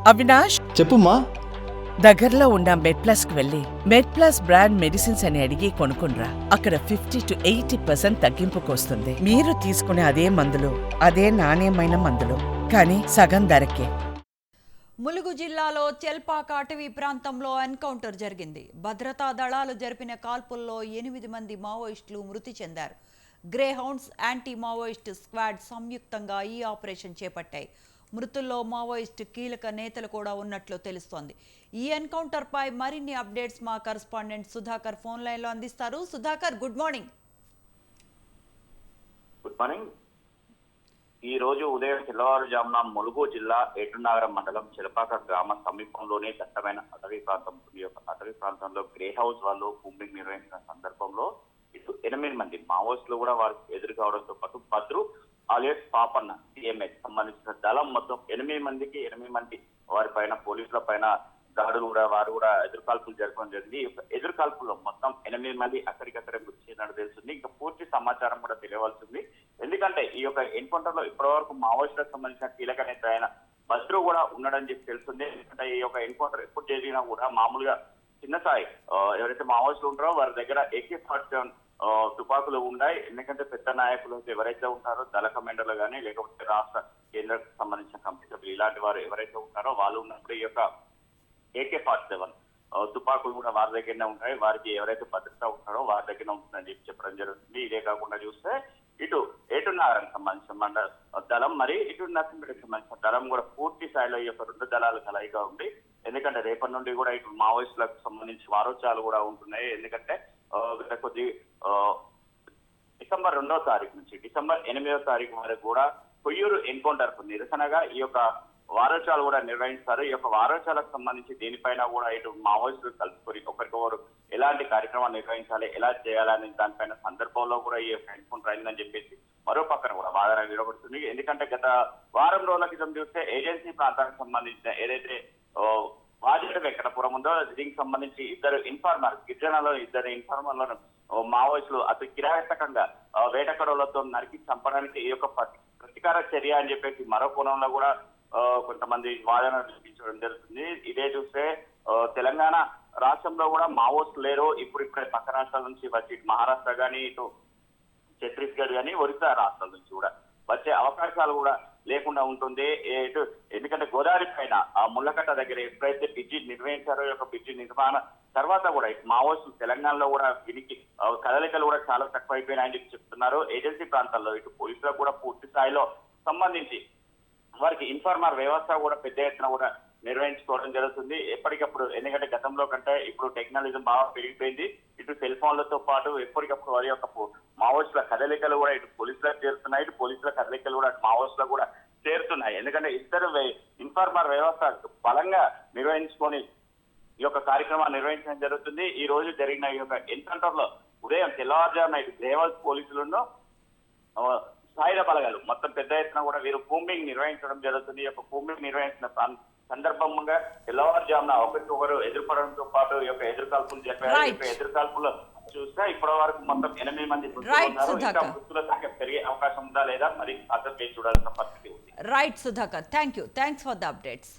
అవినాష్, చెప్పుమా. దగ్గరలో ఉన్న మెడ్ప్లస్ కు వెళ్ళి మెడ్ప్లస్ బ్రాండ్ మెడిసిన్స్ అని అడిగి కొనుక్కునరా. అక్కడ 50 to 80% తగ్గింపుకు వస్తుంది. మీరు తీసుకునే అదే మందులు, అదే నాణ్యమైన మందులు, కానీ సగం ధరకే. ములుగు జిల్లాలో చెల్పాక అటవీ ప్రాంతంలో ఎన్కౌంటర్ జరిగింది. భద్రతా దళాలు జరిపిన కాల్పుల్లో 8 మంది మావోయిస్టులు మృతి చెందారు. Grey hounds anti Maoist squad సంయుక్తంగా ఈ ఆపరేషన్ చేపట్టాయి. మృతుల్లో మావోయిస్టు కీలక నేతలు కూడా ఉన్నట్లు తెలుస్తోంది. ఈ ఎన్కౌంటర్ పై మరిన్ని అప్డేట్స్ మా కరెస్పాండెంట్ సుధాకర్ ఫోన్ లైన్ లో అందిస్తారు. Sudhakar, good morning. Good morning. ఈ రోజు ఉదయం తెల్లవారుజామున ములుగు జిల్లా ఏటునాగరం మండలం చిలపాక గ్రామ సమీపంలోనే దట్టమైన అటవీ ప్రాంతం. ఈ యొక్క అటవీ ప్రాంతంలో గ్రే హౌస్ వాళ్ళు కూంబింగ్ నిర్వహించిన సందర్భంలో ఇటు 8 మంది మావోయిస్టులు కూడా వారికి ఎదురు కావడంతో పాటు భద్రు ఆలియస్ పాపన్న సిఎంఎస్ సంబంధించిన దళం మొత్తం 8 మంది వారి పైన పోలీసుల పైన దాడులు కూడా వారు కూడా ఎదురుకాల్పులు జరపడం జరిగింది. ఎదురుకాల్పుల్లో మొత్తం 8 మంది అక్కడికక్కడే మృతి చెందినట్టు తెలుస్తుంది. ఇంకా పూర్తి సమాచారం కూడా తెలియవలసింది. ఎందుకంటే ఈ యొక్క ఎన్కౌంటర్ లో ఇప్పటి వరకు మావోయిస్టులకు సంబంధించిన కీలక నేత అయిన భద్రు కూడా ఉన్నాడని చెప్పి తెలుస్తుంది. ఎందుకంటే ఈ యొక్క ఎన్కౌంటర్ ఎప్పుడు జరిగినా కూడా మామూలుగా చిన్న స్థాయి ఎవరైతే మావోయిస్టులు ఉంటారో వారి దగ్గర AK-47 తుపాకులు ఉన్నాయి. ఎందుకంటే పెద్ద నాయకులు ఎవరైతే ఉంటారో దళ కమాండర్లు కానీ లేకపోతే రాష్ట్ర కేంద్రకు సంబంధించిన కమిటీ సభ్యులు ఇలాంటి వారు ఎవరైతే ఉంటారో వాళ్ళు ఉన్నప్పుడు ఈ యొక్క AK-47 తుపాకులు కూడా వారి దగ్గరనే ఉంటాయి. వారికి ఎవరైతే భద్రత ఉంటారో వారి దగ్గర ఉంటుందని చెప్పి చెప్పడం జరుగుతుంది. ఇదే కాకుండా చూస్తే ఇటు ఏటునాగరం సంబంధించిన దళం మరి ఇటు నర్సింపేటకు సంబంధించిన దళం కూడా పూర్తి స్థాయిలో ఈ యొక్క 2 దళాలు కలయిగా ఉంది. ఎందుకంటే రేపటి నుండి కూడా ఇటు మావోయిస్టులకు సంబంధించి వారోత్సవాలు కూడా ఉంటున్నాయి. ఎందుకంటే కొద్ది డిసెంబర్ 2వ తారీఖు నుంచి డిసెంబర్ 8వ తారీఖు వరకు కూడా కొయ్యూరు ఎన్కౌంటర్ కు నిరసనగా ఈ యొక్క వారోత్సవాలు కూడా నిర్వహిస్తారు. ఈ యొక్క వారోత్సవాలకు సంబంధించి దీనిపైన కూడా ఇటు మావోయిస్టులు కలుపుకొని ఒకరికొకరు ఎలాంటి కార్యక్రమాలు నిర్వహించాలి, ఎలా చేయాలని దానిపైన సందర్భంలో కూడా ఈ యొక్క ఎన్కౌంటర్ అయిందని చెప్పేసి మరో పక్కన కూడా వాదన విరగొడుతుంది. ఎందుకంటే గత వారం రోజుల క్రితం చూస్తే ఏజెన్సీ ప్రాంతానికి సంబంధించిన ఏదైతే వాజేడు వెంకటపురం ఉందో దీనికి సంబంధించి గిరిజనలో ఇద్దరు ఇన్ఫార్మర్లను మావోయిస్టులు అతి కిరాతకంగా వేటకడలతో నరికి చంపడానికి ఈ యొక్క ప్రతీకార చర్య అని చెప్పేసి మరో కోణంలో కూడా కొంతమంది వాదన చూపించడం జరుగుతుంది. ఇదే చూస్తే తెలంగాణ రాష్ట్రంలో కూడా మావోయిస్టులు లేరు. ఇప్పుడే పక్క రాష్ట్రాల నుంచి వచ్చి మహారాష్ట్ర కానీ ఇటు ఛత్తీస్గఢ్ కానీ ఒరిస్సా రాష్ట్రాల నుంచి కూడా వచ్చే అవకాశాలు కూడా లేకుండా ఉంటుంది. ఎందుకంటే గోదావరి పైన ఆ ముళ్ళకట్ట దగ్గర ఎప్పుడైతే బ్రిడ్జి నిర్వహించారో ఈ యొక్క బ్రిడ్జి నిర్మాణ తర్వాత కూడా ఇటు మావోయిస్టులు తెలంగాణలో కూడా వీరికి కదలికలు కూడా చాలా తక్కువ అయిపోయినాయని చెప్పి చెప్తున్నారు. ఏజెన్సీ ప్రాంతాల్లో ఇటు పోలీసులకు కూడా పూర్తి స్థాయిలో సంబంధించి వారికి ఇన్ఫార్మర్ వ్యవస్థ కూడా పెద్ద ఎత్తున కూడా నిర్వహించుకోవడం జరుగుతుంది ఎప్పటికప్పుడు. ఎందుకంటే గతంలో కంటే ఇప్పుడు టెక్నాలజీ బాగా పెరిగిపోయింది. ఇటు సెల్ ఫోన్లతో పాటు ఎప్పటికప్పుడు వారి యొక్క మావోయిస్టుల కదలికలు కూడా ఇటు పోలీసులకు చేరుతున్నాయి, ఇటు పోలీసుల కదలికలు కూడా మావోయిస్టులకు కూడా చేరుతున్నాయి. ఎందుకంటే ఇద్దరు ఇన్ఫార్మర్ వ్యవస్థ బలంగా నిర్వహించుకొని ఈ యొక్క కార్యక్రమాన్ని నిర్వహించడం జరుగుతుంది. ఈ రోజు జరిగిన ఈ యొక్క ఎన్కౌంటర్ లో ఉదయం తెల్లవారుజామున ఇటు దేవాల్స్ పోలీసులను సాయుధ బలగాలు మొత్తం పెద్ద ఎత్తున కూడా వీరు కూంబింగ్ నిర్వహించడం జరుగుతుంది. ఈ యొక్క కూంబింగ్ నిర్వహించిన సందర్భంగా తెల్లవారుజామున ఒకరికొకరు ఎదుర్కోవడంతో పాటు ఈ యొక్క ఎదురుకాల్పులు జరిపారు. ఈ యొక్క ఎదురుకాల్పులు చూస్తే ఇప్పటి వరకు మొత్తం 8 మంది ఉన్నారు. ఇంకా మృతుల సంఖ్య పెరిగే అవకాశం ఉందా లేదా మరి అర్థం చేసి చూడాల్సిన పరిస్థితి ఉంది. Right Sudhakar, thanks for the updates.